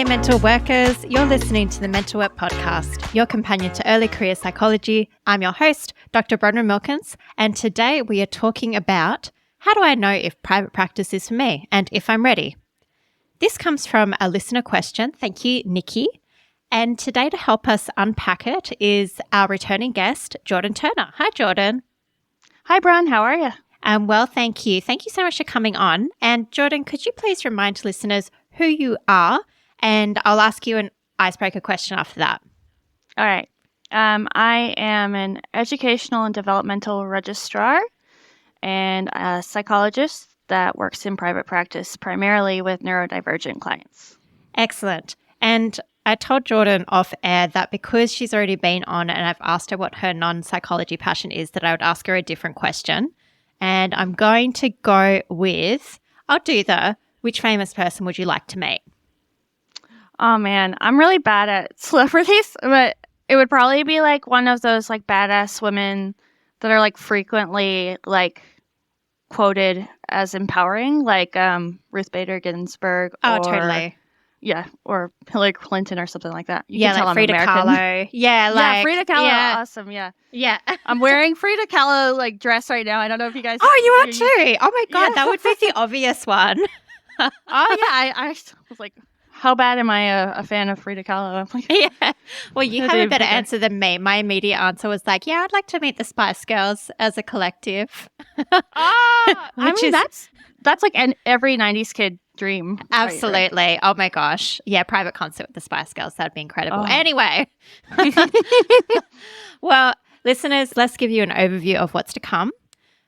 Hey mental workers, you're listening to the Mental Work Podcast, your companion to early career psychology. I'm your host, Dr. Bronwyn Milkins, and today we are talking about how do I know if private practice is for me and if I'm ready. This comes from a listener question. Thank you, Nikki. And today to help us unpack it is our returning guest, Jordan Turner. Hi, Jordan. Hi, Bron. How are you? Well, thank you. Thank you so much for coming on. And Jordan, could you please remind listeners who you are? And I'll ask you an icebreaker question after that. All right. I am an educational and developmental registrar and a psychologist that works in private practice, primarily with neurodivergent clients. Excellent. And I told Jordan off air that because she's already been on and I've asked her what her non-psychology passion is, that I would ask her a different question. And I'm going to go with, which famous person would you like to meet? Oh, man. I'm really bad at celebrities, but it would probably be like one of those like badass women that are like frequently like quoted as empowering, like Ruth Bader Ginsburg. Oh, totally. Yeah, or Hillary Clinton or something like that. You can tell like Frida Kahlo. Yeah, Frida Kahlo. Yeah. Awesome, yeah. Yeah. I'm wearing Frida Kahlo like dress right now. I don't know if you guys... Oh, you are too? Oh my God, that would be the obvious one. Oh, yeah. I was like, how bad am I a fan of Frida Kahlo? I'm like, yeah. Well, you have a better answer than me. My immediate answer was like, yeah, I'd like to meet the Spice Girls as a collective. I mean, that's like every 90s kid dream. Absolutely. Right? Oh my gosh. Yeah, private concert with the Spice Girls. That'd be incredible. Oh. Anyway. Well, listeners, let's give you an overview of what's to come.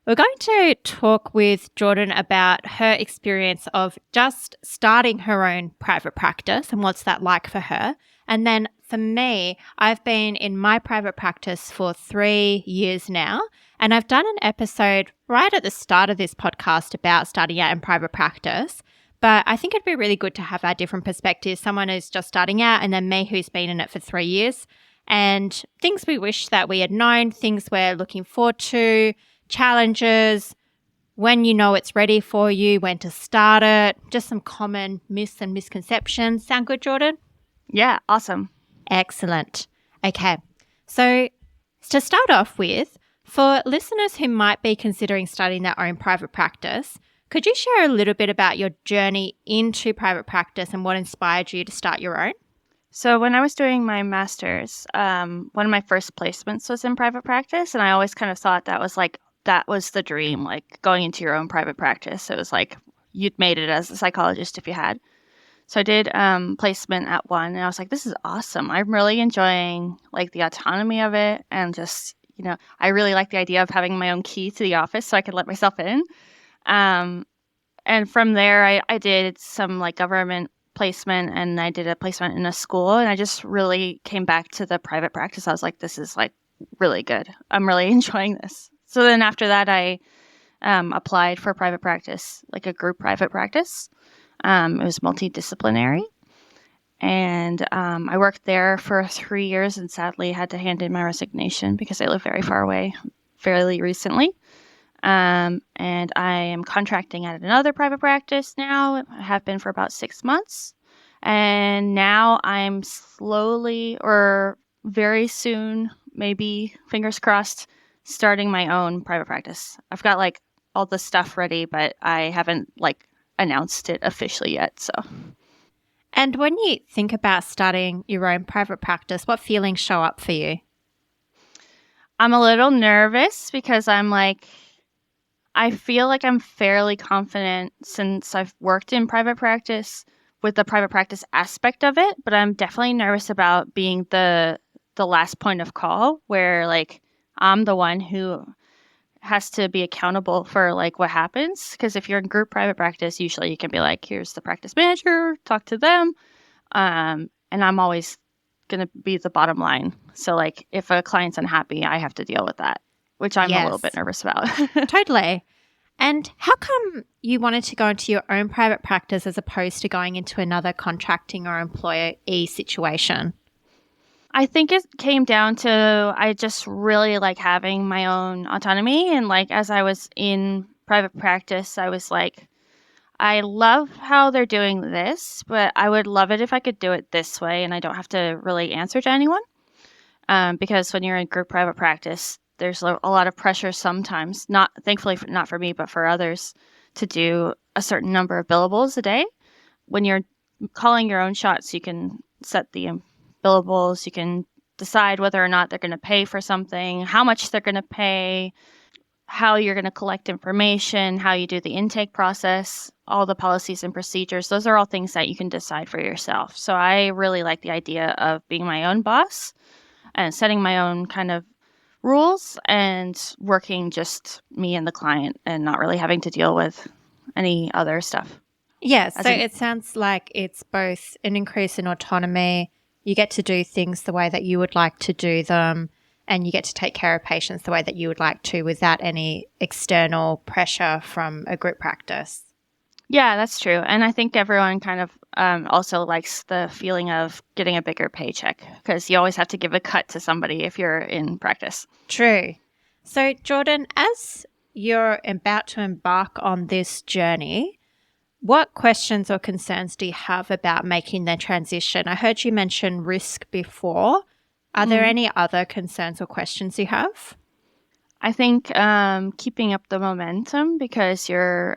We're going to talk with Jordan about her experience of just starting her own private practice and what's that like for her. And then for me, I've been in my private practice for 3 years now, and I've done an episode right at the start of this podcast about starting out in private practice. But I think it'd be really good to have our different perspectives, someone who's just starting out and then me who's been in it for 3 years, and things we wish that we had known, things we're looking forward to, challenges, when you know it's ready for you, when to start it, just some common myths and misconceptions. Sound good, Jordan? Yeah, awesome. Excellent. Okay, so to start off with, for listeners who might be considering starting their own private practice, could you share a little bit about your journey into private practice and what inspired you to start your own? So when I was doing my master's, one of my first placements was in private practice, and I always kind of thought that was the dream, like going into your own private practice. It was like you'd made it as a psychologist if you had. So I did placement at one, and I was like, this is awesome. I'm really enjoying like the autonomy of it, and just, I really like the idea of having my own key to the office so I could let myself in. And from there, I did some like government placement, and I did a placement in a school, and I just really came back to the private practice. I was like, this is like really good. I'm really enjoying this. So then after that, I applied for private practice, like a group private practice. It was multidisciplinary. And I worked there for 3 years and sadly had to hand in my resignation because I live very far away fairly recently. And I am contracting at another private practice now. I have been for about 6 months. And now I'm slowly, or very soon, maybe, fingers crossed, starting my own private practice. I've got like all the stuff ready, but I haven't like announced it officially yet. So. And when you think about starting your own private practice, what feelings show up for you? I'm a little nervous because I feel like I'm fairly confident since I've worked in private practice with the private practice aspect of it, but I'm definitely nervous about being the last point of call where like I'm the one who has to be accountable for like what happens. Because if you're in group private practice, usually you can be like, here's the practice manager, talk to them. And I'm always going to be the bottom line. So like if a client's unhappy, I have to deal with that, which I'm a little bit nervous about. Totally. And how come you wanted to go into your own private practice as opposed to going into another contracting or employee situation? I think it came down to I just really like having my own autonomy. And like as I was in private practice, I was like, I love how they're doing this, but I would love it if I could do it this way and I don't have to really answer to anyone. Because when you're in group private practice, there's a lot of pressure sometimes, not thankfully not for me, but for others, to do a certain number of billables a day. When you're calling your own shots, you can set the billables, you can decide whether or not they're going to pay for something, how much they're going to pay, how you're going to collect information, how you do the intake process, all the policies and procedures. Those are all things that you can decide for yourself. So I really like the idea of being my own boss and setting my own kind of rules and working just me and the client and not really having to deal with any other stuff. Yeah, so it sounds like it's both an increase in autonomy. You get to do things the way that you would like to do them, and you get to take care of patients the way that you would like to without any external pressure from a group practice. Yeah, that's true. And I think everyone kind of also likes the feeling of getting a bigger paycheck because you always have to give a cut to somebody if you're in practice. True. So, Jordan, as you're about to embark on this journey, what questions or concerns do you have about making the transition? I heard you mention risk before. Are there any other concerns or questions you have? I think keeping up the momentum because your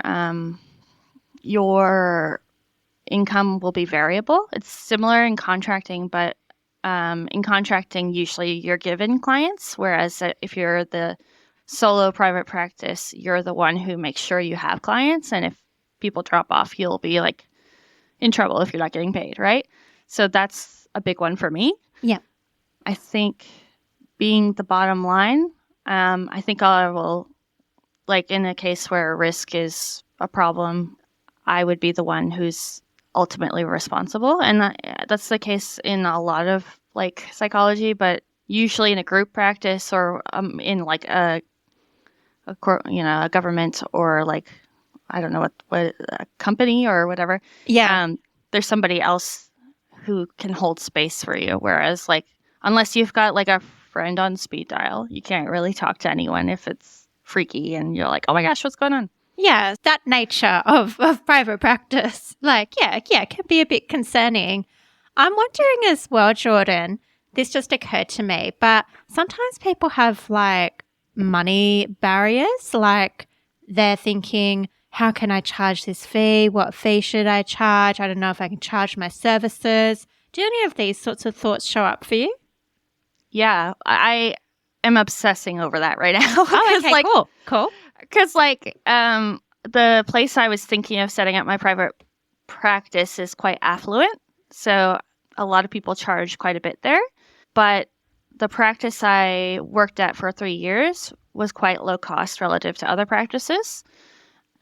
income will be variable. It's similar in contracting, but in contracting, usually you're given clients, whereas if you're the solo private practice, you're the one who makes sure you have clients. And if people drop off, you'll be like in trouble if you're not getting paid, right? So that's a big one for me. Yeah. I think being the bottom line, I think I will, like in a case where risk is a problem, I would be the one who's ultimately responsible. And that's the case in a lot of like psychology, but usually in a group practice or in like a government or like, I don't know what a company or whatever. Yeah. There's somebody else who can hold space for you. Whereas like, unless you've got like a friend on speed dial, you can't really talk to anyone if it's freaky and you're like, oh my gosh, what's going on? Yeah, that nature of private practice, like, yeah, it can be a bit concerning. I'm wondering as well, Jordan, this just occurred to me, but sometimes people have like money barriers, like they're thinking, how can I charge this fee? What fee should I charge? I don't know if I can charge my services. Do any of these sorts of thoughts show up for you? Yeah, I am obsessing over that right now. Oh, okay, cool. Because like the place I was thinking of setting up my private practice is quite affluent. So a lot of people charge quite a bit there. But the practice I worked at for 3 years was quite low cost relative to other practices.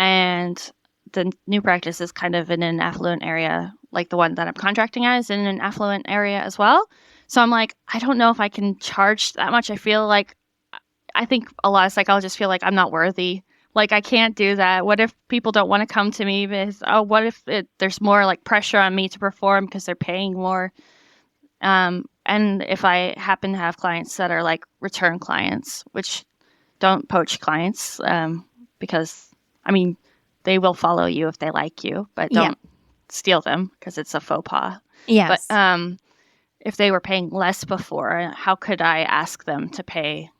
And the new practice is kind of in an affluent area, like the one that I'm contracting at is in an affluent area as well. So I'm like, I don't know if I can charge that much. I think a lot of psychologists feel like I'm not worthy. Like, I can't do that. What if people don't want to come to me because, what if there's more like pressure on me to perform because they're paying more? And if I happen to have clients that are like return clients, which don't poach clients, because, I mean, they will follow you if they like you, but don't steal them because it's a faux pas. Yes. But if they were paying less before, how could I ask them to pay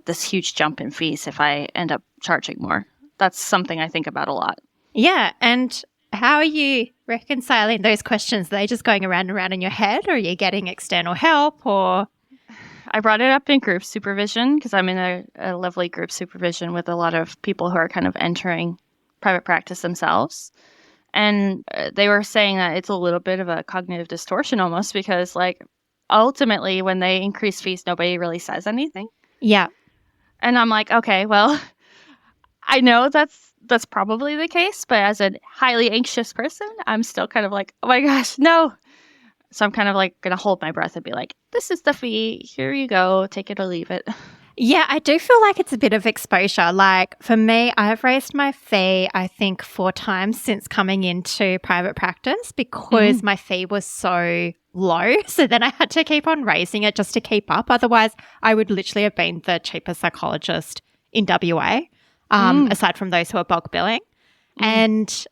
this huge jump in fees if I end up charging more? That's something I think about a lot. Yeah. And how are you reconciling those questions? Are they just going around and around in your head, or are you getting external help? Or I brought it up in group supervision because I'm in a lovely group supervision with a lot of people who are kind of entering private practice themselves. And they were saying that it's a little bit of a cognitive distortion almost because like ultimately when they increase fees, nobody really says anything. Yeah. And I'm like, okay, well, I know that's probably the case, but as a highly anxious person, I'm still kind of like, oh my gosh, no. So I'm kind of like going to hold my breath and be like, this is the fee. Here you go. Take it or leave it. Yeah, I do feel like it's a bit of exposure. Like for me, I've raised my fee, I think 4 times since coming into private practice because my fee was so low. So then I had to keep on raising it just to keep up. Otherwise, I would literally have been the cheapest psychologist in WA, aside from those who are bulk billing. And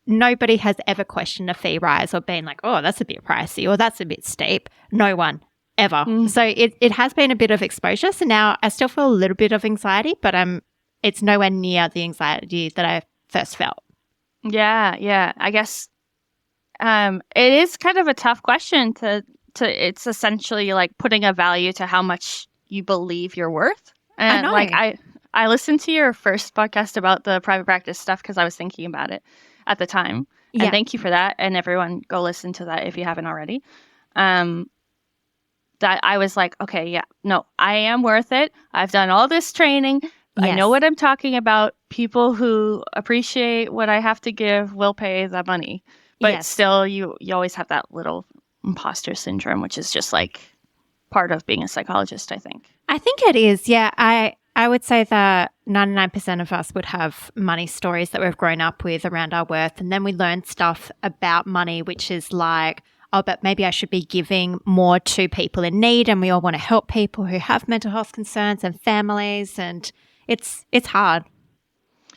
nobody has ever questioned a fee rise or been like, oh, that's a bit pricey or that's a bit steep. No one ever. So it has been a bit of exposure. So now I still feel a little bit of anxiety, but it's nowhere near the anxiety that I first felt. Yeah. I guess it is kind of a tough question to it's essentially like putting a value to how much you believe you're worth. And I know. like I listened to your first podcast about the private practice stuff because I was thinking about it at the time. And Yeah. thank you for that. And everyone go listen to that if you haven't already. That I was like, okay, yeah, no, I am worth it. I've done all this training. I know Yes. what I'm talking about. People who appreciate what I have to give will pay the money. But Yes. still, you always have that little imposter syndrome, which is just like part of being a psychologist, I think. I think it is. Yeah. I would say that 99% of us would have money stories that we've grown up with around our worth. And then we learn stuff about money, which is like, oh, but maybe I should be giving more to people in need. And we all want to help people who have mental health concerns and families. And it's hard.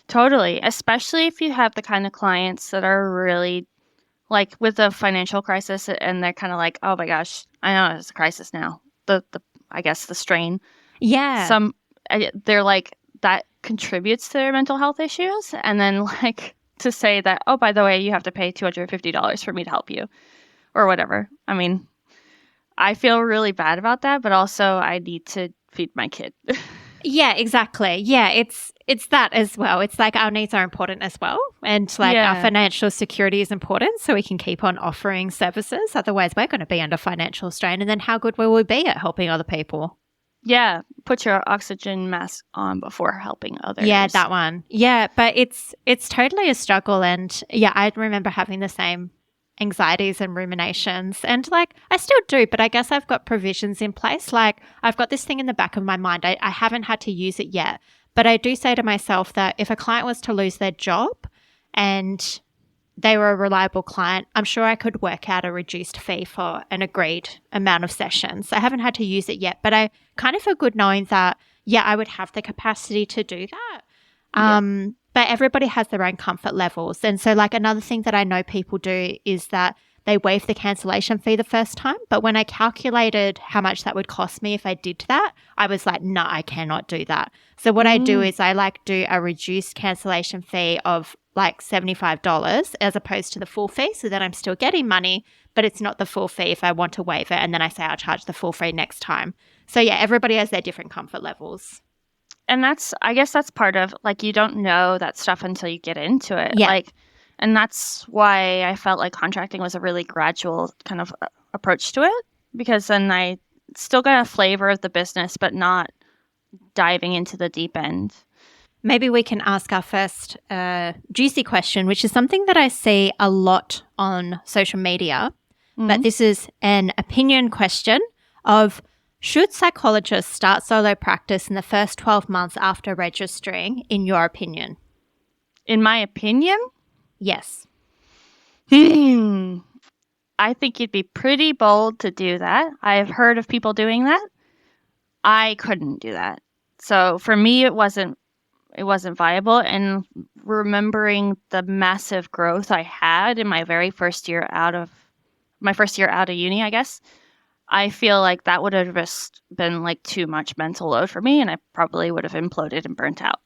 Totally. Especially if you have the kind of clients that are really like with a financial crisis and they're kind of like, oh my gosh, I know it's a crisis now. I guess the strain. Yeah. They're like, that contributes to their mental health issues. And then like to say that, oh, by the way, you have to pay $250 for me to help you or whatever. I mean, I feel really bad about that, but also I need to feed my kid. Yeah, exactly. Yeah, it's that as well. It's like our needs are important as well. And like our financial security is important so we can keep on offering services. Otherwise, we're going to be under financial strain. And then how good will we be at helping other people? Yeah, put your oxygen mask on before helping others. Yeah, that one. Yeah, but it's totally a struggle. And yeah, I remember having the same anxieties and ruminations. And like I still do, but I guess I've got provisions in place. Like I've got this thing in the back of my mind. I haven't had to use it yet. But I do say to myself that if a client was to lose their job and they were a reliable client, I'm sure I could work out a reduced fee for an agreed amount of sessions. I haven't had to use it yet, but I kind of feel good knowing that, yeah, I would have the capacity to do that. But everybody has their own comfort levels. And so like another thing that I know people do is that they waive the cancellation fee the first time. But when I calculated how much that would cost me if I did that, I was like, no, I cannot do that. So what I do is I like do a reduced cancellation fee of like $75 as opposed to the full fee. So that I'm still getting money, but it's not the full fee if I want to waive it. And then I say I'll charge the full fee next time. So yeah, everybody has their different comfort levels. And I guess that's part of like, you don't know that stuff until you get into it. Yeah. Like, and that's why I felt like contracting was a really gradual kind of approach to it, because then I still got a flavor of the business, but not diving into the deep end. Maybe we can ask our first juicy question, which is something that I see a lot on social media. But this is an opinion question of, should psychologists start solo practice in the first 12 months after registering, in your opinion? In my opinion? Yes. I think you'd be pretty bold to do that. I've heard of people doing that. I couldn't do that. So for me, it wasn't viable. And remembering the massive growth I had in my first year out of uni, I guess, I feel like that would have just been like too much mental load for me, and I probably would have imploded and burnt out.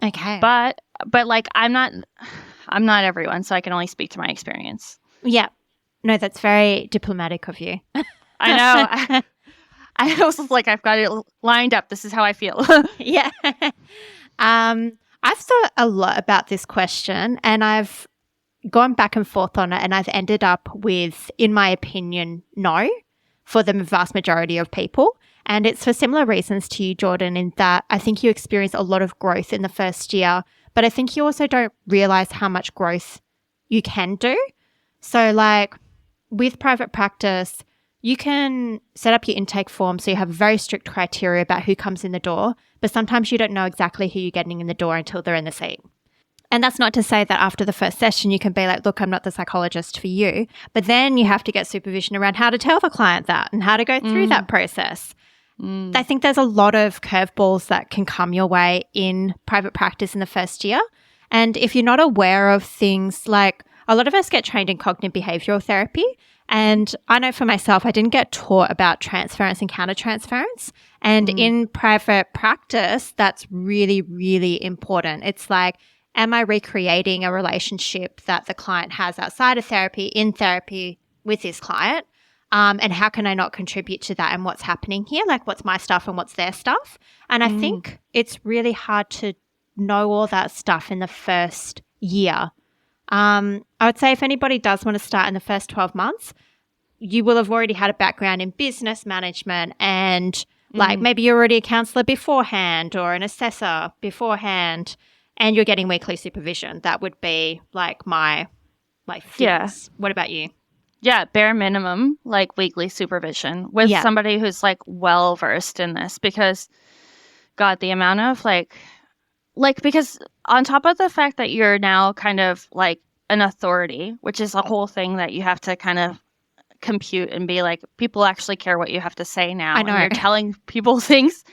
Okay. But like I'm not everyone, so I can only speak to my experience. Yeah. No, that's very diplomatic of you. I know. I was like, I've got it lined up. This is how I feel. Yeah. I've thought a lot about this question, and I've gone back and forth on it, and I've ended up with, in my opinion, no, for the vast majority of people. And it's for similar reasons to you, Jordan, in that I think you experience a lot of growth in the first year, but I think you also don't realize how much growth you can do. So like with private practice, you can set up your intake form so you have very strict criteria about who comes in the door, but sometimes you don't know exactly who you're getting in the door until they're in the seat. And that's not to say that after the first session, you can be like, look, I'm not the psychologist for you. But then you have to get supervision around how to tell the client that and how to go through that process. I think there's a lot of curveballs that can come your way in private practice in the first year. And if you're not aware of things, like a lot of us get trained in cognitive behavioral therapy. And I know for myself, I didn't get taught about transference and countertransference. And in private practice, that's really, really important. It's like, am I recreating a relationship that the client has outside of therapy, in therapy with this client? And how can I not contribute to that and what's happening here? Like, what's my stuff and what's their stuff? And I think it's really hard to know all that stuff in the first year. I would say if anybody does want to start in the first 12 months, you will have already had a background in business management and like maybe you're already a counselor beforehand or an assessor beforehand and you're getting weekly supervision. That would be like my things. Yeah. What about you? Yeah, bare minimum, like weekly supervision with somebody who's like well versed in this because, God, the amount of like because on top of the fact that you're now kind of like an authority, which is a whole thing that you have to kind of compute and be like, people actually care what you have to say now. I know. And you're telling people things.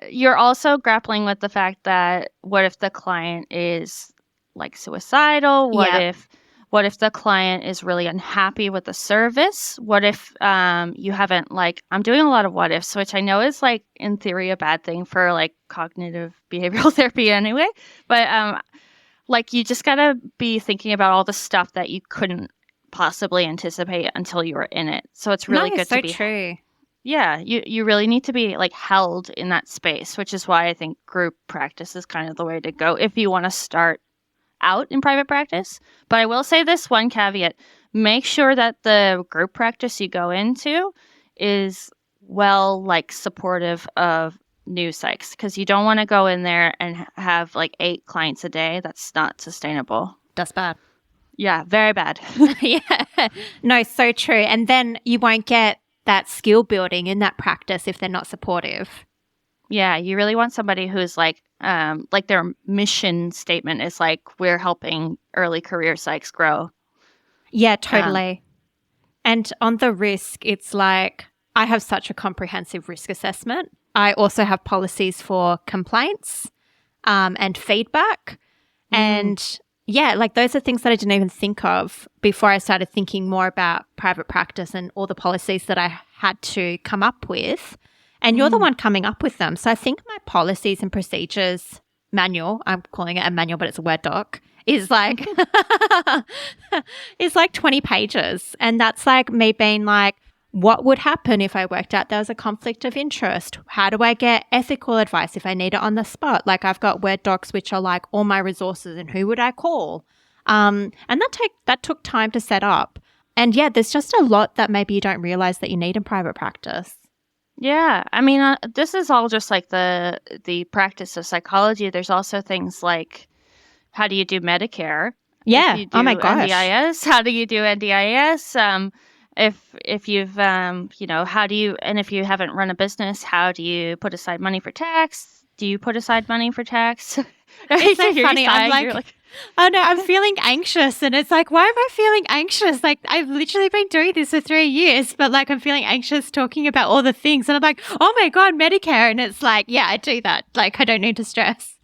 You're also grappling with the fact that what if the client is like suicidal? What if the client is really unhappy with the service? What if you haven't I'm doing a lot of what ifs, which I know is like in theory a bad thing for like cognitive behavioral therapy anyway. But you just gotta be thinking about all the stuff that you couldn't possibly anticipate until you were in it. So it's really good to be true. Yeah, you really need to be like held in that space, which is why I think group practice is kind of the way to go if you want to start out in private practice. But I will say this one caveat: make sure that the group practice you go into is supportive of new psychs, because you don't want to go in there and have like 8 clients a day. That's not sustainable. That's bad. Yeah, very bad. Yeah. No, so true. And then you won't get that skill building in that practice if they're not supportive. Yeah, you really want somebody who's like their mission statement is like, we're helping early career psychs grow. Yeah, totally. And on the risk, it's like I have such a comprehensive risk assessment. I also have policies for complaints and feedback. And yeah, like those are things that I didn't even think of before I started thinking more about private practice and all the policies that I had to come up with. And you're the one coming up with them. So I think my policies and procedures manual, I'm calling it a manual, but it's a Word doc, is like, it's like 20 pages. And that's like me being like, what would happen if I worked out there was a conflict of interest? How do I get ethical advice if I need it on the spot? Like I've got Word docs which are like all my resources and who would I call? And that took time to set up. And yeah, there's just a lot that maybe you don't realize that you need in private practice. Yeah, I mean, this is all just like the practice of psychology. There's also things like, how do you do Medicare? Yeah. If you do Oh my gosh. NDIS, how do you do NDIS? If you've how do you, and if you haven't run a business, how do you put aside money for tax? Do you put aside money for tax? It's so funny. I'm like, oh no, I'm feeling anxious. And it's like, why am I feeling anxious? Like I've literally been doing this for 3 years, but like I'm feeling anxious talking about all the things. And I'm like, oh my God, Medicare. And it's like, yeah, I do that. Like I don't need to stress.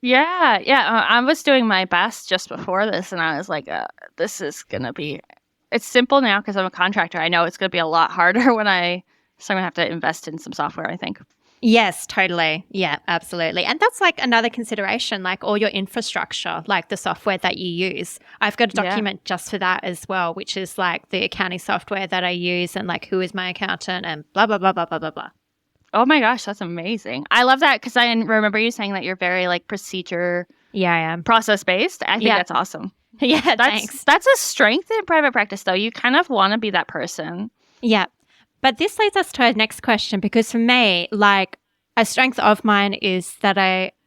Yeah. I was doing my best just before this, and I was like, this is going to be, it's simple now because I'm a contractor. I know it's going to be a lot harder so I'm going to have to invest in some software, I think. Yes, totally. Yeah, absolutely. And that's like another consideration, like all your infrastructure, like the software that you use. I've got a document just for that as well, which is like the accounting software that I use and like who is my accountant and blah, blah, blah, blah, blah, blah, blah. Oh my gosh, that's amazing. I love that because I remember you saying that you're very like procedure I am. Process based. I think that's awesome. Yeah, thanks. That's a strength in private practice though. You kind of want to be that person. Yeah. But this leads us to our next question, because for me, like a strength of mine is that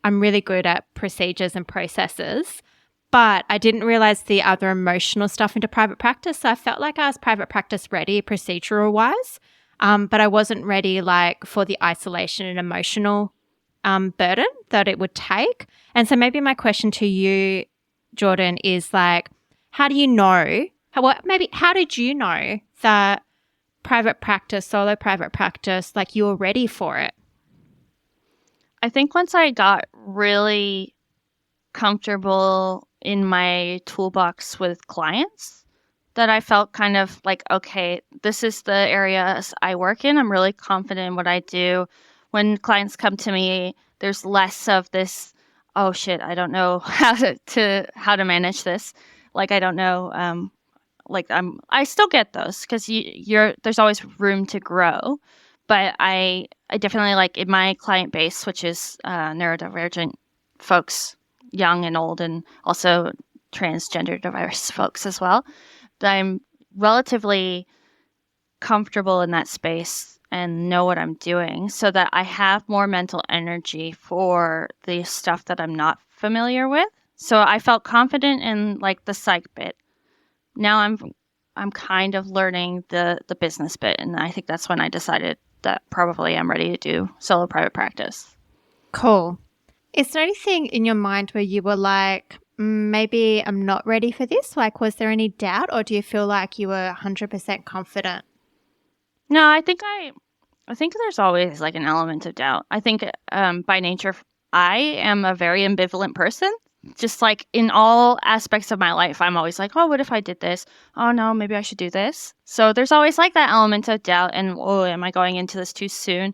I'm really good at procedures and processes, but I didn't realize the other emotional stuff into private practice. So I felt like I was private practice ready procedural wise, but I wasn't ready like for the isolation and emotional burden that it would take. And so maybe my question to you, Jordan, is like, how did you know that private practice, solo private practice, like you were ready for it? I think once I got really comfortable in my toolbox with clients, that I felt kind of like, okay, this is the areas I work in. I'm really confident in what I do. When clients come to me, there's less of this, oh shit, I don't know how to manage this. Like, I don't know, I still get those because there's always room to grow. But I definitely, like, in my client base, which is neurodivergent folks, young and old, and also transgender diverse folks as well, that I'm relatively comfortable in that space and know what I'm doing, so that I have more mental energy for the stuff that I'm not familiar with. So I felt confident in, like, the psych bit. Now I'm kind of learning the business bit, and I think that's when I decided that probably I'm ready to do solo private practice. Cool. Is there anything in your mind where you were like, maybe I'm not ready for this? Like, was there any doubt, or do you feel like you were 100% confident? No, I think there's always, like, an element of doubt. I think by nature, I am a very ambivalent person. Just, like, in all aspects of my life, I'm always like, oh, what if I did this? Oh, no, maybe I should do this. So there's always, like, that element of doubt and, oh, am I going into this too soon?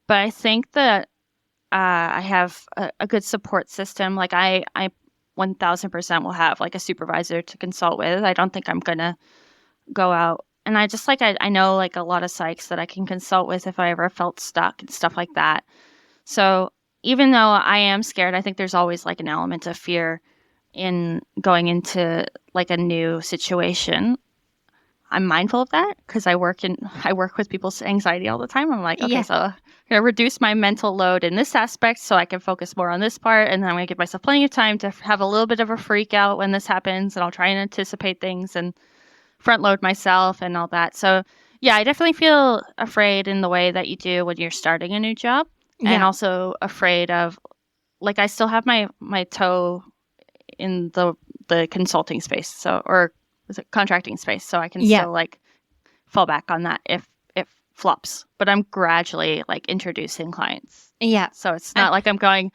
But I think that I have a good support system. Like, I 1000% will have, like, a supervisor to consult with. I don't think I'm going to go out. And I just, like, I know, like, a lot of psychs that I can consult with if I ever felt stuck and stuff like that. So even though I am scared, I think there's always, like, an element of fear in going into, like, a new situation. I'm mindful of that because I work with people's anxiety all the time. I'm like, okay, so I'm going to reduce my mental load in this aspect so I can focus more on this part. And then I'm going to give myself plenty of time to have a little bit of a freak out when this happens. And I'll try and anticipate things and front load myself and all that. So yeah, I definitely feel afraid in the way that you do when you're starting a new job. And also afraid of, like, I still have my toe in the consulting space, so, or is it contracting space, so I can still, like, fall back on that if it flops. But I'm gradually, like, introducing clients. Yeah. So it's not like I'm going,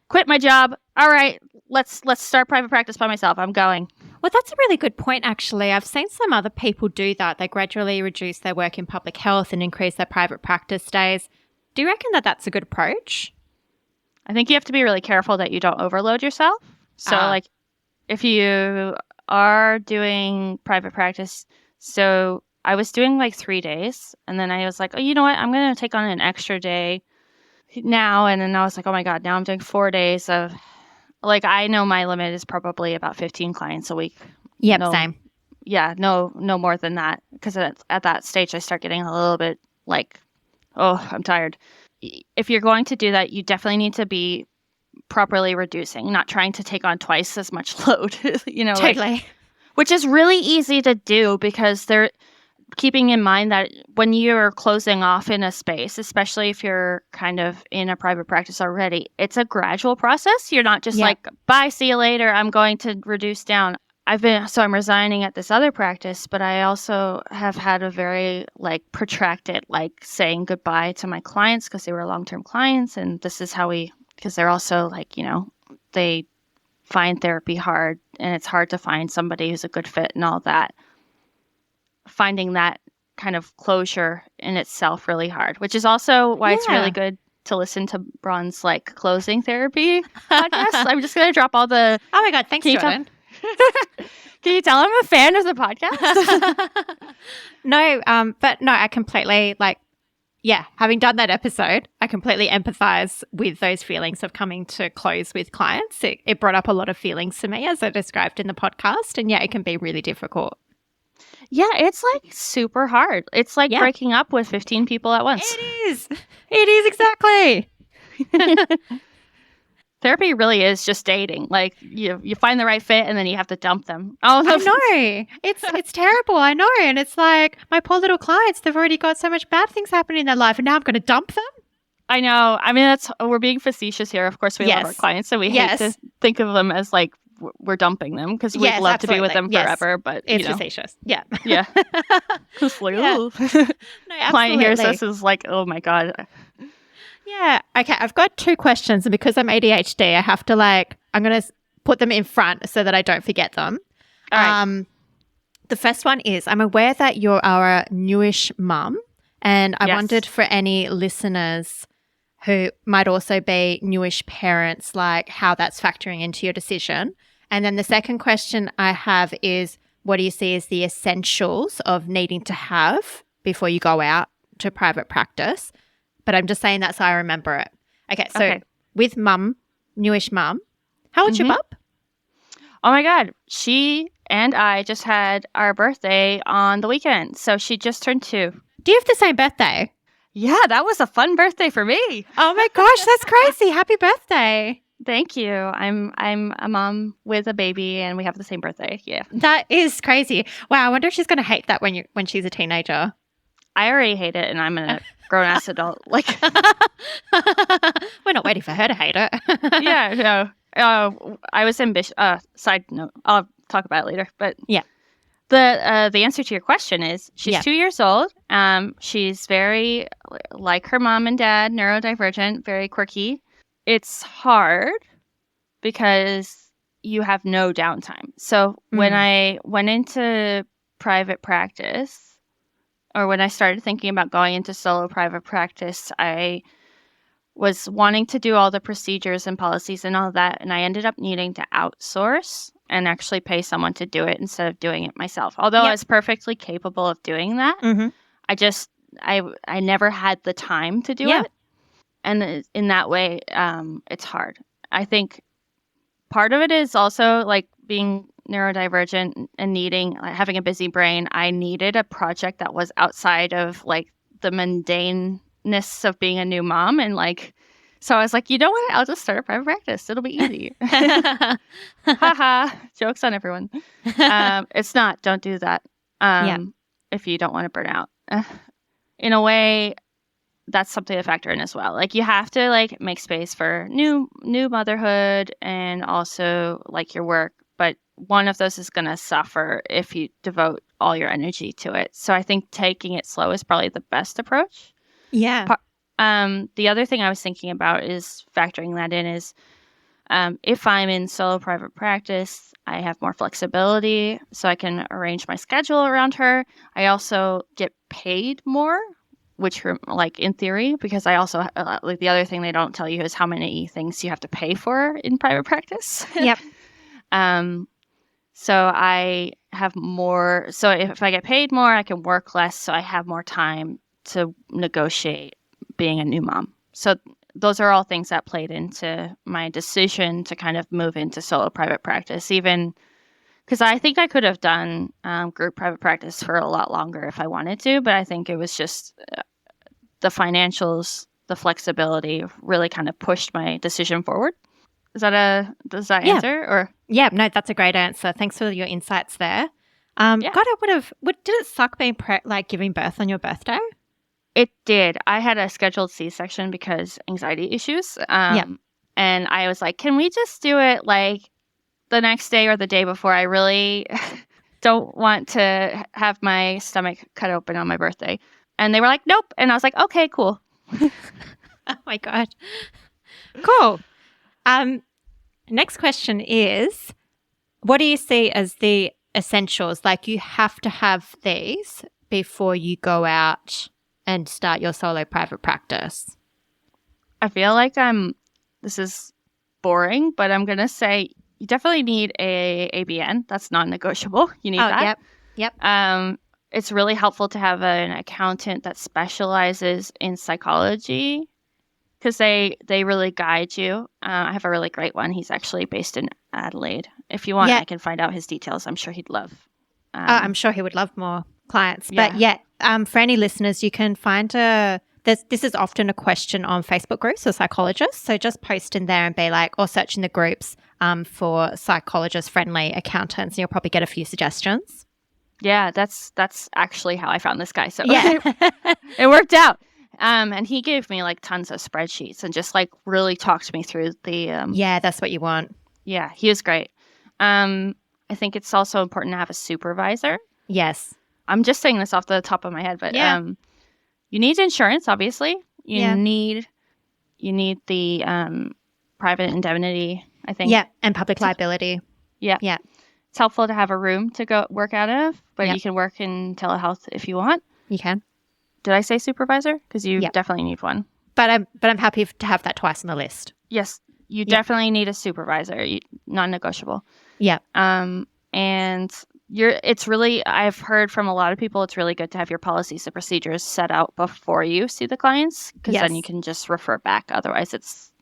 quit my job. All right, let's start private practice by myself. I'm going. Well, that's a really good point, actually. I've seen some other people do that. They gradually reduce their work in public health and increase their private practice days. Do you reckon that that's a good approach? I think you have to be really careful that you don't overload yourself. So, like, if you are doing private practice, so I was doing, like, 3 days, and then I was like, oh, you know what? I'm going to take on an extra day now. And then I was like, oh my God, now I'm doing 4 days of, like, I know my limit is probably about 15 clients a week. Yep, same. Yeah, no more than that. Because at that stage, I start getting a little bit like, oh, I'm tired. If you're going to do that, you definitely need to be properly reducing, not trying to take on twice as much load, Totally. Like, which is really easy to do because they're keeping in mind that when you're closing off in a space, especially if you're kind of in a private practice already, it's a gradual process. You're not just like, bye, see you later, I'm going to reduce down. I'm resigning at this other practice, but I also have had a very, like, protracted, like, saying goodbye to my clients because they were long-term clients. And this is how because they're also, like, they find therapy hard, and it's hard to find somebody who's a good fit and all that. Finding that kind of closure in itself really hard, which is also why it's really good to listen to Bron's, like, closing therapy podcast. I'm just going to drop all the... Oh my God, thanks, Jordan. Can you tell I'm a fan of the podcast? But no, I completely, like, having done that episode, I completely empathize with those feelings of coming to close with clients. It brought up a lot of feelings to me, as I described in the podcast. And it can be really difficult. Yeah, it's, like, super hard. It's like breaking up with 15 people at once. It is exactly. Therapy really is just dating. Like, you find the right fit and then you have to dump them. Oh, I know. It's terrible. I know. And it's like, my poor little clients, they've already got so much bad things happening in their life, and now I'm going to dump them? I know. I mean, we're being facetious here. Of course, we love our clients, so we hate to think of them as, like, we're dumping them because we'd love to be with them forever. But it's facetious. Yeah. Yeah. It's like, No, client hears this is like, oh my God. Yeah. Okay. I've got 2 questions, and because I'm ADHD, I have to, like, I'm going to put them in front so that I don't forget them. All right. The first one is, I'm aware that you are a newish mum, and I Yes. wondered for any listeners who might also be newish parents, like how that's factoring into your decision. And then the second question I have is, what do you see as the essentials of needing to have before you go out to private practice? But I'm just saying that so I remember it. Okay, so with mum, newish mum, how old's your bub? Oh my God. She and I just had our birthday on the weekend. So she just turned 2. Do you have the same birthday? Yeah, that was a fun birthday for me. Oh my gosh, that's crazy. Happy birthday. Thank you. I'm a mom with a baby and we have the same birthday. Yeah. That is crazy. Wow, I wonder if she's going to hate that when she's a teenager. I already hate it and I'm a grown ass adult. Like We're not waiting for her to hate it. yeah, no. I was ambitious. Side note, I'll talk about it later. But Yeah. the answer to your question is she's Yeah. 2 years old. She's very like her mom and dad, neurodivergent, very quirky. It's hard because you have no downtime. So when I went into private practice, or when I started thinking about going into solo private practice, I was wanting to do all the procedures and policies and all that, and I ended up needing to outsource and actually pay someone to do it instead of doing it myself. Although I was perfectly capable of doing that, I never had the time to do it. And in that way, it's hard. I think part of it is also like being neurodivergent and needing, like, having a busy brain. I needed a project that was outside of like the mundaneness of being a new mom. And like, so I was like, you know what? I'll just start a private practice. It'll be easy. Haha. Jokes on everyone. It's not. Don't do that. If you don't want to burn out. In a way, that's something to factor in as well. Like you have to like make space for new motherhood and also like your work, but one of those is going to suffer if you devote all your energy to it. So I think taking it slow is probably the best approach. Yeah. The other thing I was thinking about is factoring that in is if I'm in solo private practice, I have more flexibility so I can arrange my schedule around her. I also get paid more, which, like, in theory, because I also, like, the other thing they don't tell you is how many things you have to pay for in private practice. Yep. So I have more, so if I get paid more, I can work less, so I have more time to negotiate being a new mom. So those are all things that played into my decision to kind of move into solo private practice, even because I think I could have done group private practice for a lot longer if I wanted to, but I think it was just the financials, the flexibility really kind of pushed my decision forward. Does that answer? Or yeah, no, that's a great answer. Thanks for your insights there. God, did it suck being giving birth on your birthday? It did. I had a scheduled C-section because anxiety issues. And I was like, can we just do it like the next day or the day before? I really don't want to have my stomach cut open on my birthday. And they were like, nope. And I was like, okay, cool. Oh my God. Cool. Next question is, what do you see as the essentials? Like you have to have these before you go out and start your solo private practice. I feel like this is boring, but I'm going to say you definitely need a ABN. That's non-negotiable. You need that. Yep. It's really helpful to have an accountant that specializes in psychology because they really guide you. I have a really great one. He's actually based in Adelaide. If you want, I can find out his details. I'm sure he'd love. I'm sure he would love more clients. But for any listeners, you can find this is often a question on Facebook groups or psychologists. So just post in there and be like, or search in the groups for psychologist-friendly accountants, and you'll probably get a few suggestions. Yeah, that's actually how I found this guy. So it worked out. And he gave me like tons of spreadsheets and just like really talked me through the. That's what you want. Yeah, he was great. I think it's also important to have a supervisor. Yes. I'm just saying this off the top of my head, but you need insurance, obviously. You need the private indemnity I think. Yeah, and public liability. Yeah. Yeah. It's helpful to have a room to go work out of, but Yep. you can work in telehealth if you want. You can. Did I say supervisor? Because you Yep. definitely need one. But I'm happy to have that twice on the list. Yes, you definitely need a supervisor. Non-negotiable. Yeah. And it's really, I've heard from a lot of people, it's really good to have your policies and procedures set out before you see the clients, because then you can just refer back. Otherwise, it's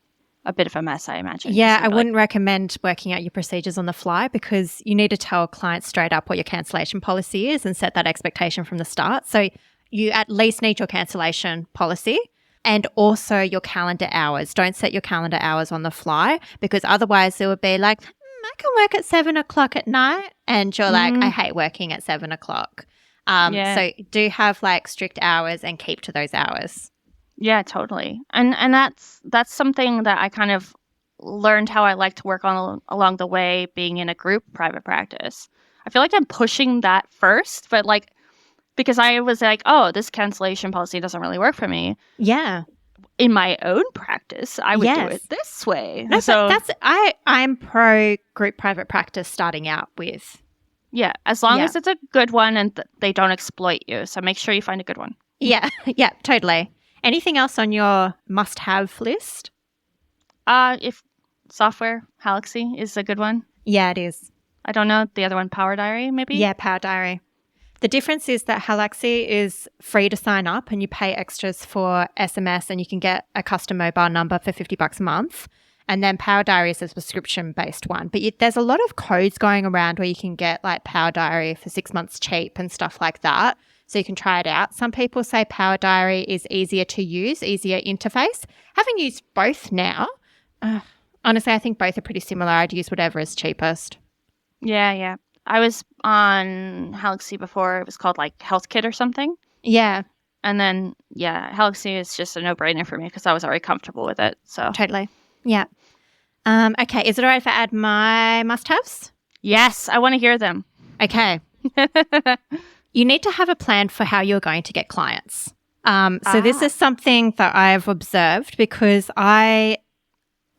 a bit of a mess, I imagine. Yeah, I wouldn't recommend working out your procedures on the fly, because you need to tell clients straight up what your cancellation policy is and set that expectation from the start. So you at least need your cancellation policy and also your calendar hours. Don't set your calendar hours on the fly, because otherwise it would be like, I can work at 7 o'clock at night. And you're like, I hate working at 7 o'clock. So do have like strict hours and keep to those hours. Yeah, totally. And that's something that I kind of learned how I like to work on along the way, being in a group private practice. I feel like I'm pushing that first, but like, because I was like, oh, this cancellation policy doesn't really work for me. Yeah. In my own practice, I would do it this way. No, so I'm pro group private practice starting out with. Yeah, as long as it's a good one and they don't exploit you. So make sure you find a good one. Yeah, yeah, totally. Anything else on your must-have list? If software, Galaxy is a good one. Yeah, it is. I don't know. The other one, Power Diary, maybe? Yeah, Power Diary. The difference is that Galaxy is free to sign up and you pay extras for SMS, and you can get a custom mobile number for $50 a month. And then Power Diary is a subscription-based one. But there's a lot of codes going around where you can get like Power Diary for 6 months cheap and stuff like that. So you can try it out. Some people say Power Diary is easier to use, easier interface. Having used both now, honestly, I think both are pretty similar. I'd use whatever is cheapest. Yeah. I was on Galaxy before. It was called like Health Kit or something. Yeah. And then, Galaxy is just a no-brainer for me because I was already comfortable with it. So totally. Yeah. Okay. Is it all right if I add my must-haves? Yes. I want to hear them. Okay. You need to have a plan for how you're going to get clients. So this is something that I've observed, because I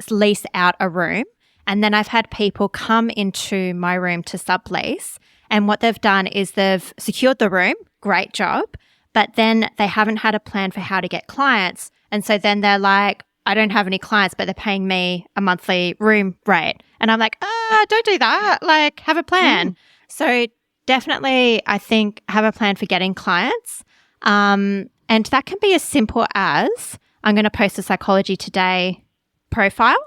lease out a room and then I've had people come into my room to sublease, and what they've done is they've secured the room, great job, but then they haven't had a plan for how to get clients. And so then they're like, I don't have any clients, but they're paying me a monthly room rate. And I'm like, don't do that. Like, have a plan. So definitely, I think, have a plan for getting clients. And that can be as simple as, I'm going to post a Psychology Today profile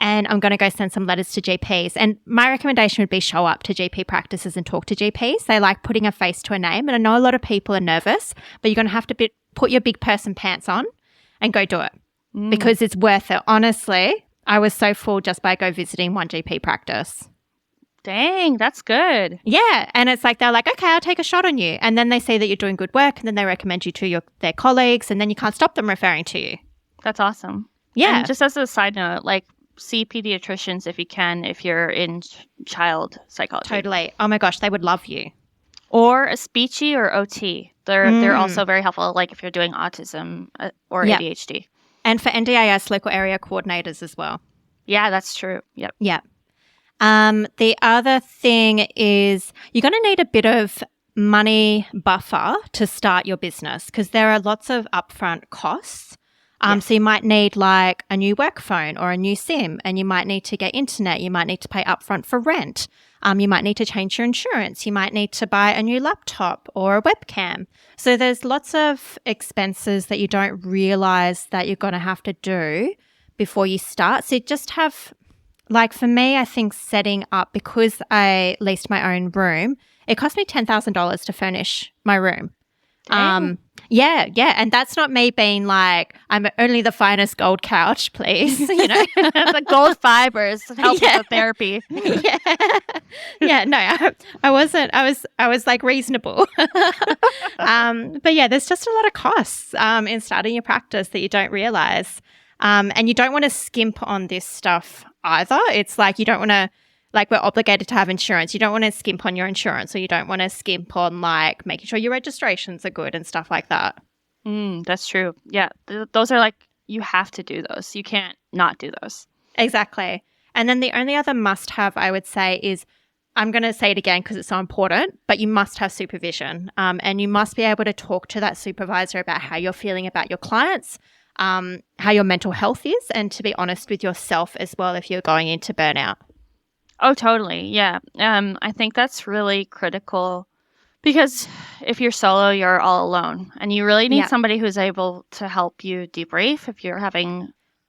and I'm going to go send some letters to GPs. And my recommendation would be show up to GP practices and talk to GPs. They like putting a face to a name. And I know a lot of people are nervous, but you're going to have to put your big person pants on and go do it, because it's worth it. Honestly, I was so full just by go visiting one GP practice. Dang, that's good. Yeah. And it's like, they're like, okay, I'll take a shot on you. And then they see that you're doing good work, and then they recommend you to their colleagues, and then you can't stop them referring to you. That's awesome. Yeah. And just as a side note, like, see pediatricians if you can, if you're in child psychology. Totally. Oh my gosh, they would love you. Or a speechy or OT. They're also very helpful, like if you're doing autism or ADHD. And for NDIS, local area coordinators as well. Yeah, that's true. Yep. Yeah. The other thing is you're going to need a bit of money buffer to start your business, because there are lots of upfront costs. So you might need like a new work phone or a new SIM, and you might need to get internet. You might need to pay upfront for rent. You might need to change your insurance. You might need to buy a new laptop or a webcam. So there's lots of expenses that you don't realize that you're going to have to do before you start. So you just have, like for me, I think setting up, because I leased my own room, it cost me $10,000 to furnish my room. Yeah. And that's not me being like, I'm only the finest gold couch, please. You know, the gold fibers help with the therapy. Yeah. No, I wasn't. I was like reasonable. But yeah, there's just a lot of costs in starting your practice that you don't realize. And you don't want to skimp on this stuff either. It's like you don't want to, like, we're obligated to have insurance. You don't want to skimp on your insurance, or you don't want to skimp on like making sure your registrations are good and stuff like that. That's true. Yeah. Those are like, you have to do those. You can't not do those. Exactly. And then the only other must-have I would say is, I'm going to say it again because it's so important, but you must have supervision, and you must be able to talk to that supervisor about how you're feeling about your clients, how your mental health is, and to be honest with yourself as well if you're going into burnout. Oh, totally. Yeah. I think that's really critical because if you're solo, you're all alone, and you really need somebody who's able to help you debrief if you're having.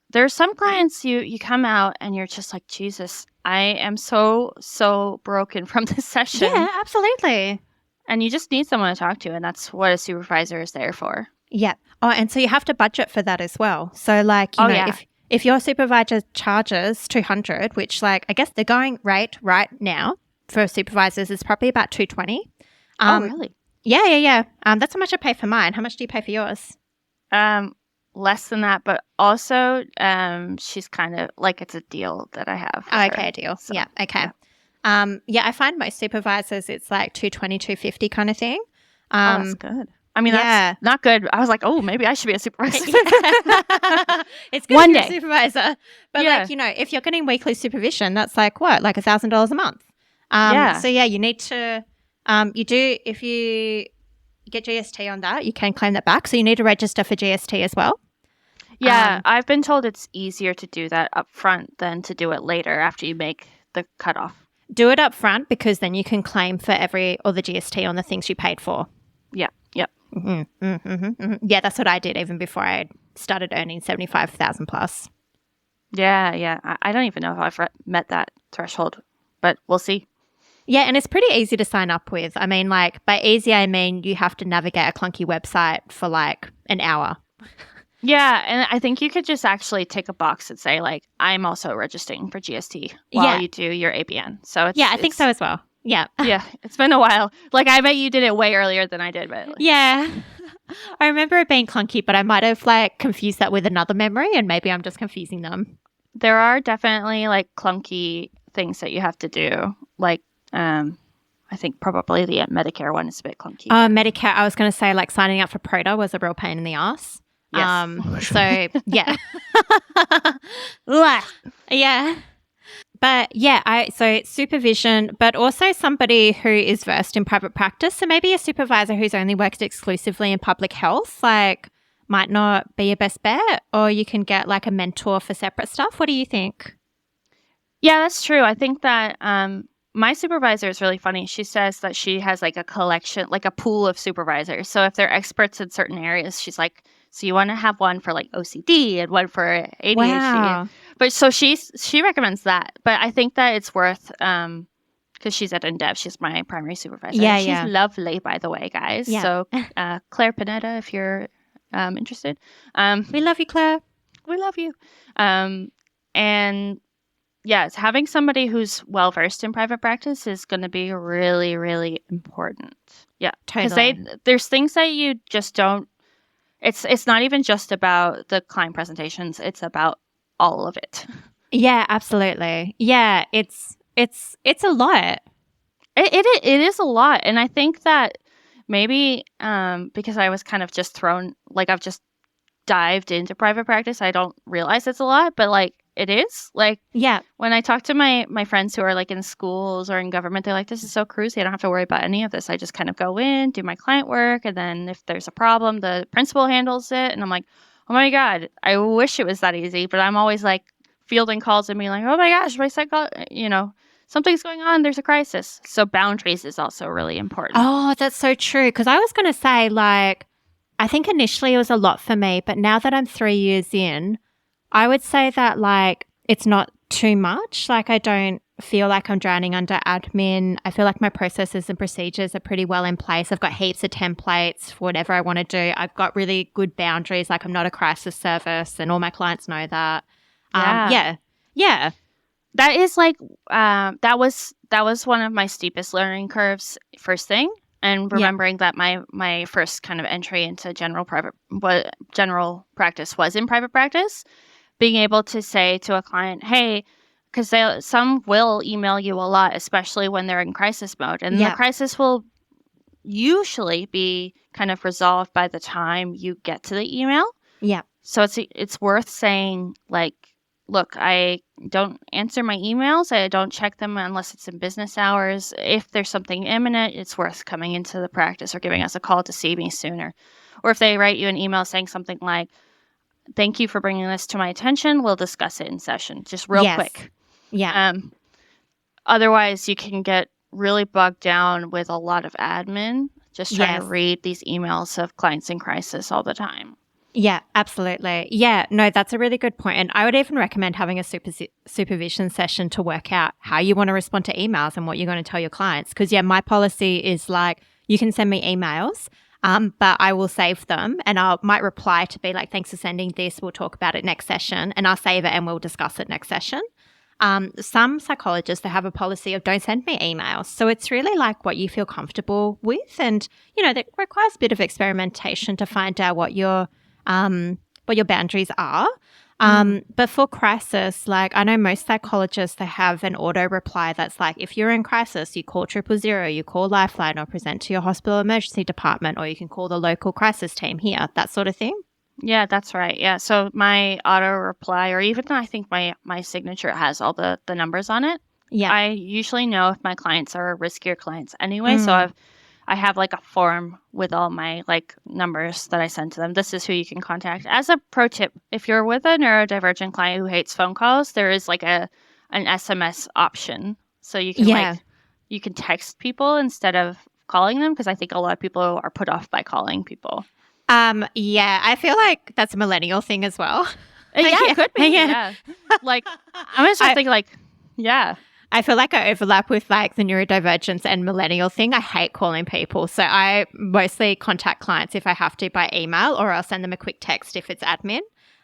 There's some clients you come out and you're just like, Jesus, I am so broken from this session. Yeah, absolutely. And you just need someone to talk to, and that's what a supervisor is there for. Yeah. Oh, and so you have to budget for that as well. So like, you know, if your supervisor charges 200, which like I guess the going rate right now for supervisors is probably about 220. Oh, really? Yeah. That's how much I pay for mine. How much do you pay for yours? Less than that, but also she's kind of like, it's a deal that I have. Oh, okay, a deal. So, yeah, okay. Yeah. I find most supervisors it's like 220, 250 kind of thing. Oh, that's good. I mean, that's not good. I was like, oh, maybe I should be a supervisor. It's good to be a supervisor. But like, you know, if you're getting weekly supervision, that's like what? Like $1,000 a month. So yeah, you need to, if you get GST on that, you can claim that back. So you need to register for GST as well. Yeah, I've been told it's easier to do that up front than to do it later after you make the cutoff. Do it up front because then you can claim for the GST on the things you paid for. Yeah, yep. Yeah, that's what I did even before I started earning 75,000 plus. Yeah. I don't even know if I've met that threshold, but we'll see. Yeah, and it's pretty easy to sign up with. I mean, like, by easy, I mean you have to navigate a clunky website for like an hour. Yeah, and I think you could just actually tick a box and say, like, I'm also registering for GST while you do your ABN. So I think so as well. Yeah. Yeah, it's been a while. Like, I bet you did it way earlier than I did. But yeah. I remember it being clunky, but I might have like confused that with another memory, and maybe I'm just confusing them. There are definitely like clunky things that you have to do. Like, I think probably the Medicare one is a bit clunky. Medicare, I was going to say like signing up for Prota was a real pain in the ass. Yes. So yeah. Yeah. But yeah, so supervision, but also somebody who is versed in private practice. So maybe a supervisor who's only worked exclusively in public health, like might not be your best bet, or you can get like a mentor for separate stuff. What do you think? Yeah, that's true. I think that my supervisor is really funny. She says that she has like a collection, like a pool of supervisors. So if they're experts in certain areas, she's like, so you want to have one for like OCD and one for ADHD. Wow. But so she recommends that. But I think that it's worth, because she's at InDev. She's my primary supervisor. Yeah, she's lovely, by the way, guys. Yeah. So Claire Pineda, if you're interested. We love you, Claire. We love you. And yes, having somebody who's well-versed in private practice is going to be really, really important. Yeah. Totally. Because there's things that you just don't, it's not even just about the client presentations. It's about all of it. Yeah, absolutely. Yeah, it's a lot. It is a lot. And I think that maybe because I was kind of just thrown, like I've just dived into private practice, I don't realize it's a lot, but like it is. Like, yeah, when I talk to my friends who are like in schools or in government, they're like, this is so cruisy. I don't have to worry about any of this. I just kind of go in, do my client work, and then if there's a problem, the principal handles it. And I'm like, oh my God, I wish it was that easy. But I'm always like fielding calls and being like, oh my gosh, my something's going on. There's a crisis. So boundaries is also really important. Oh, that's so true. Because I was going to say, like, I think initially it was a lot for me, but now that I'm 3 years in, I would say that like it's not too much. Like I don't feel like I'm drowning under admin. I feel like my processes and procedures are pretty well in place. I've got heaps of templates for whatever I want to do. I've got really good boundaries. Like I'm not a crisis service, and all my clients know that. Yeah. That is like that was one of my steepest learning curves first thing. And remembering that my first kind of entry into general practice was in private practice, being able to say to a client, hey, because some will email you a lot, especially when they're in crisis mode. And the crisis will usually be kind of resolved by the time you get to the email. Yeah. So it's worth saying, like, look, I don't answer my emails. I don't check them unless it's in business hours. If there's something imminent, it's worth coming into the practice or giving us a call to see me sooner. Or if they write you an email saying something like, thank you for bringing this to my attention, we'll discuss it in session, just real quick. Yeah. Otherwise, you can get really bogged down with a lot of admin, just trying to read these emails of clients in crisis all the time. Yeah, absolutely. Yeah, no, that's a really good point. And I would even recommend having a supervision session to work out how you want to respond to emails and what you're going to tell your clients. Because, my policy is like, you can send me emails, but I will save them and I might reply to be like, thanks for sending this. We'll talk about it next session, and I'll save it and we'll discuss it next session. Some psychologists, they have a policy of don't send me emails. So it's really like what you feel comfortable with. And, that requires a bit of experimentation to find out what your boundaries are. But for crisis, like I know most psychologists, they have an auto reply that's like, if you're in crisis, you call 000, you call Lifeline or present to your hospital emergency department, or you can call the local crisis team here, that sort of thing. Yeah, that's right. Yeah. So my auto reply, or even I think my signature has all the numbers on it. Yeah. I usually know if my clients are riskier clients anyway. So I have like a form with all my like numbers that I send to them. This is who you can contact. As a pro tip, if you're with a neurodivergent client who hates phone calls, there is like an SMS option. So you can you can text people instead of calling them, because I think a lot of people are put off by calling people. I feel like that's a millennial thing as well. It could be. Yeah. Like I'm just thinking like, yeah. I feel like I overlap with like the neurodivergence and millennial thing. I hate calling people. So I mostly contact clients if I have to by email, or I'll send them a quick text if it's admin.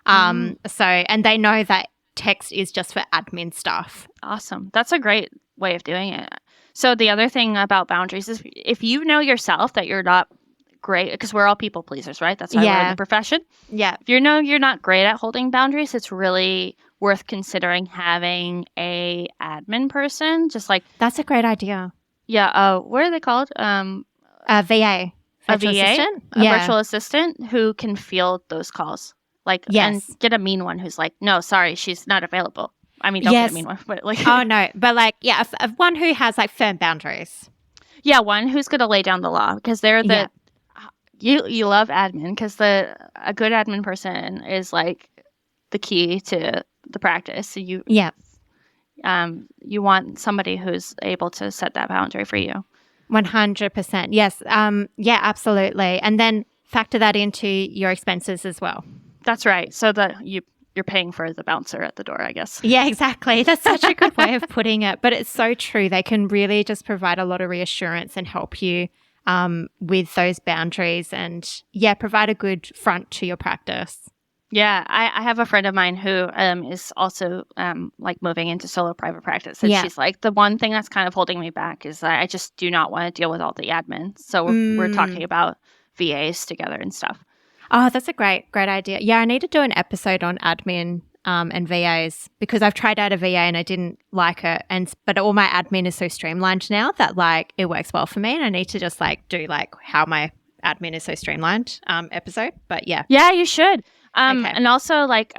And they know that text is just for admin stuff. Awesome. That's a great way of doing it. So the other thing about boundaries is if you know yourself that you're not great, because we're all people pleasers, right? That's why we're in the profession. Yeah. If you know you're not great at holding boundaries, it's really worth considering having a admin person. Just like that's a great idea. Yeah. What are they called? A VA. Assistant? A virtual assistant who can field those calls. Like, and get a mean one who's like, no, sorry, she's not available. I mean, don't get a mean one, but like, oh no, but like, one who has like firm boundaries. Yeah, one who's going to lay down the law, because they're the. You love admin, because a good admin person is like the key to the practice. So you want somebody who's able to set that boundary for you. 100%. Yes. Absolutely. And then factor that into your expenses as well. That's right. So that you're paying for the bouncer at the door, I guess. Yeah, exactly. That's such a good way of putting it. But it's so true. They can really just provide a lot of reassurance and help you with those boundaries and, provide a good front to your practice. Yeah, I have a friend of mine who is also like moving into solo private practice. And she's like, the one thing that's kind of holding me back is I just do not want to deal with all the admin. So we're talking about VAs together and stuff. Oh, that's a great idea. Yeah, I need to do an episode on admin and VAs, because I've tried out a VA and I didn't like it. But all my admin is so streamlined now that like it works well for me, and I need to just like do like how my admin is so streamlined episode. But yeah. Yeah, you should. And also like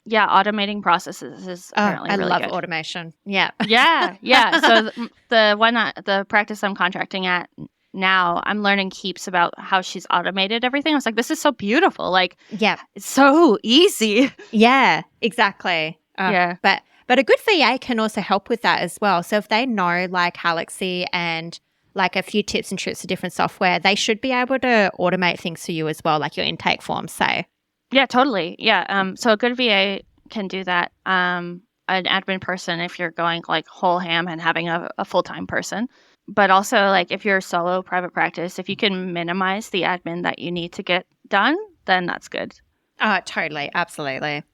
automating processes is apparently really good. I love automation. Yeah. Yeah. So the practice I'm contracting at now, I'm learning heaps about how she's automated everything. I was like, this is so beautiful. Like, it's so easy. Yeah, exactly. But a good VA can also help with that as well. So if they know like Halaxy and like a few tips and tricks of different software, they should be able to automate things for you as well, like your intake forms, say. Yeah, totally. Yeah. So a good VA can do that. An admin person, if you're going like whole ham and having a full-time person. But also, like, if you're a solo private practice, if you can minimize the admin that you need to get done, then that's good. Totally. Absolutely.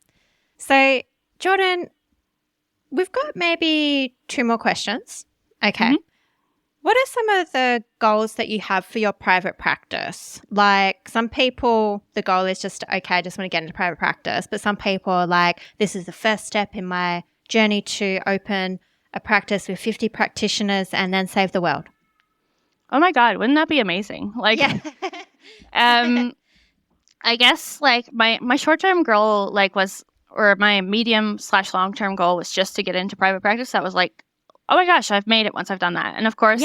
So, Jordan, we've got maybe 2 more questions. Okay. Mm-hmm. What are some of the goals that you have for your private practice? Like, some people, the goal is just, okay, I just want to get into private practice. But some people are like, this is the first step in my journey to open a practice with 50 practitioners and then save the world. Oh my God, wouldn't that be amazing? Like, I guess like my short-term goal like was or my medium/long-term goal was just to get into private practice, that was like, oh my gosh, I've made it once I've done that. And of course,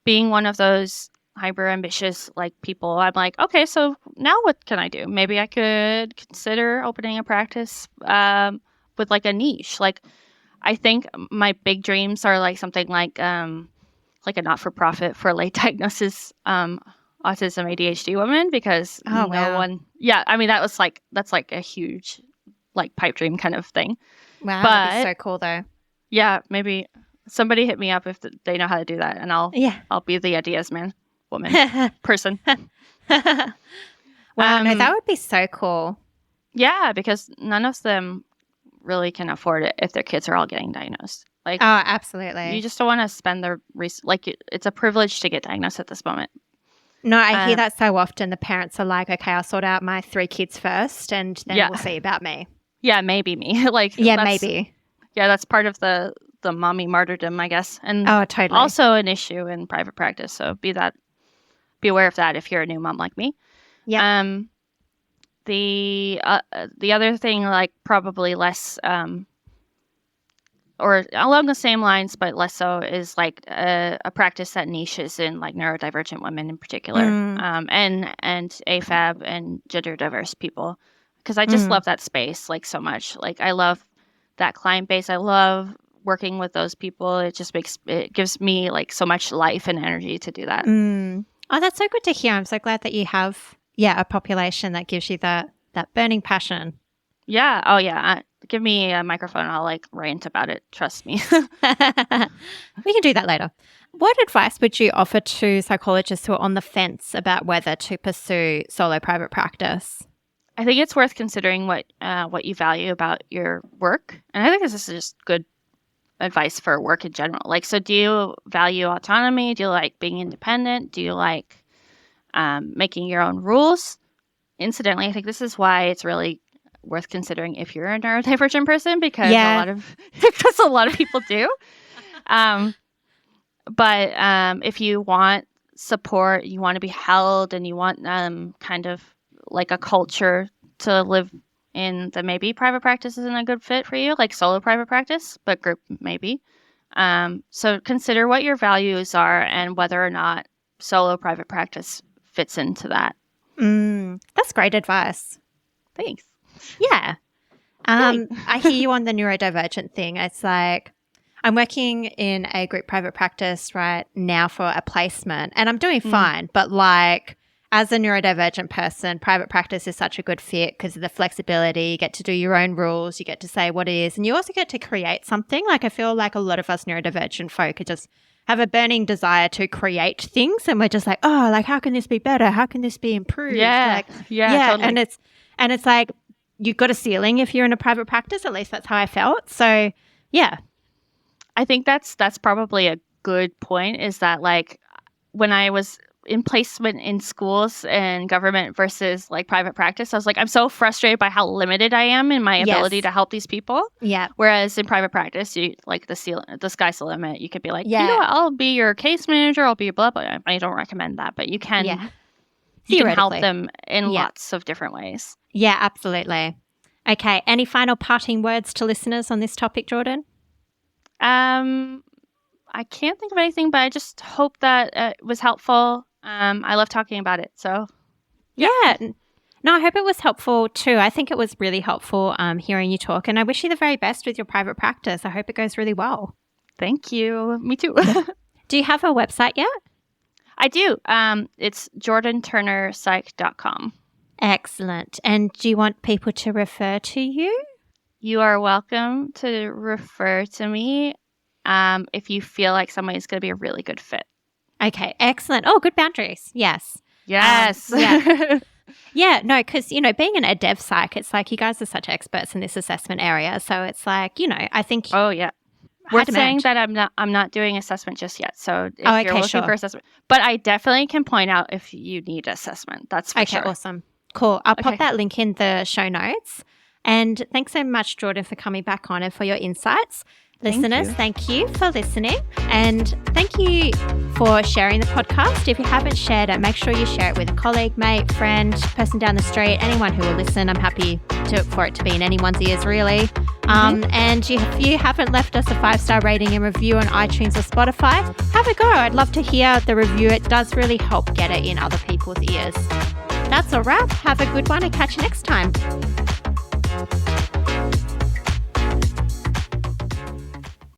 being one of those hyper ambitious like people, I'm like, okay, so now what can I do? Maybe I could consider opening a practice with like a niche. Like, I think my big dreams are like something like a not-for-profit for late diagnosis autism ADHD women, because one, I mean, that's like a huge like pipe dream kind of thing. Wow, that'd be so cool though. Yeah, maybe somebody hit me up if they know how to do that, and I'll be the ideas woman person. Wow, no, that would be so cool. Yeah, because none of them really can afford it if their kids are all getting diagnosed. Like, oh, absolutely. You just don't want to spend it's a privilege to get diagnosed at this moment. No, I hear that so often. The parents are like, okay, I'll sort out my 3 kids first and then we'll see about me. Yeah, maybe me. Maybe. Yeah, that's part of the mommy martyrdom, I guess. And totally. Also an issue in private practice. So be aware of that if you're a new mom like me. Yeah. The other thing, like probably less or along the same lines, but less so, is like a practice that niches in like neurodivergent women in particular, and AFAB and gender diverse people, because I just love that space like so much. Like, I love that client base. I love working with those people. It gives me like so much life and energy to do that. Oh, that's so good to hear. I'm so glad that you have a population that gives you that burning passion. Yeah. Oh, yeah. Give me a microphone. I'll like rant about it. Trust me. We can do that later. What advice would you offer to psychologists who are on the fence about whether to pursue solo private practice? I think it's worth considering what you value about your work. And I think this is just good advice for work in general. Like, so do you value autonomy? Do you like being independent? Do you like making your own rules? Incidentally, I think this is why it's really worth considering if you're a neurodivergent person, because a lot of people do. But if you want support, you want to be held, and you want kind of like a culture to live in, then maybe private practice isn't a good fit for you, like solo private practice, but group maybe. So consider what your values are and whether or not solo private practice fits into that. That's great advice. Thanks. Yeah. I hear you on the neurodivergent thing. It's like, I'm working in a group private practice right now for a placement, and I'm doing fine. But like, as a neurodivergent person, private practice is such a good fit because of the flexibility. You get to do your own rules. You get to say what it is, and you also get to create something. Like, I feel like a lot of us neurodivergent folk are just have a burning desire to create things, and we're just like, oh, like, how can this be better? How can this be improved? Yeah, totally. And it's like, you've got a ceiling if you're in a private practice. At least that's how I felt. So, yeah. I think that's probably a good point, is that like when I was in placement in schools and government versus like private practice, I was like, I'm so frustrated by how limited I am in my ability to help these people. Yeah. Whereas in private practice, you like the sky's the limit. You could be like, you know what, I'll be your case manager. I'll be blah, blah. I don't recommend that, but you can, you can help them in lots of different ways. Yeah, absolutely. Okay. Any final parting words to listeners on this topic, Jordan? I can't think of anything, but I just hope that it was helpful. I love talking about it. So, yeah. No, I hope it was helpful too. I think it was really helpful hearing you talk, and I wish you the very best with your private practice. I hope it goes really well. Thank you. Me too. Do you have a website yet? I do. It's jordanturnerpsych.com. Excellent. And do you want people to refer to you? You are welcome to refer to me if you feel like somebody is going to be a really good fit. Okay, excellent. Oh, good boundaries. Yes. Yes. Yeah, no, because, being an dev psych, it's like you guys are such experts in this assessment area. So it's like, I think. Oh, yeah. We're saying that I'm not doing assessment just yet. So if you're looking for assessment. But I definitely can point out if you need assessment. That's for sure. Okay, awesome. Cool. I'll pop that link in the show notes. And thanks so much, Jordan, for coming back on and for your insights. Listeners, thank you for listening, and thank you for sharing the podcast. If you haven't shared it, make sure you share it with a colleague, mate, friend, person down the street, anyone who will listen. I'm happy for it to be in anyone's ears, really. And if you haven't left us a 5-star rating and review on iTunes or Spotify, have a go. I'd love to hear the review. It does really help get it in other people's ears. That's a wrap. Have a good one and catch you next time.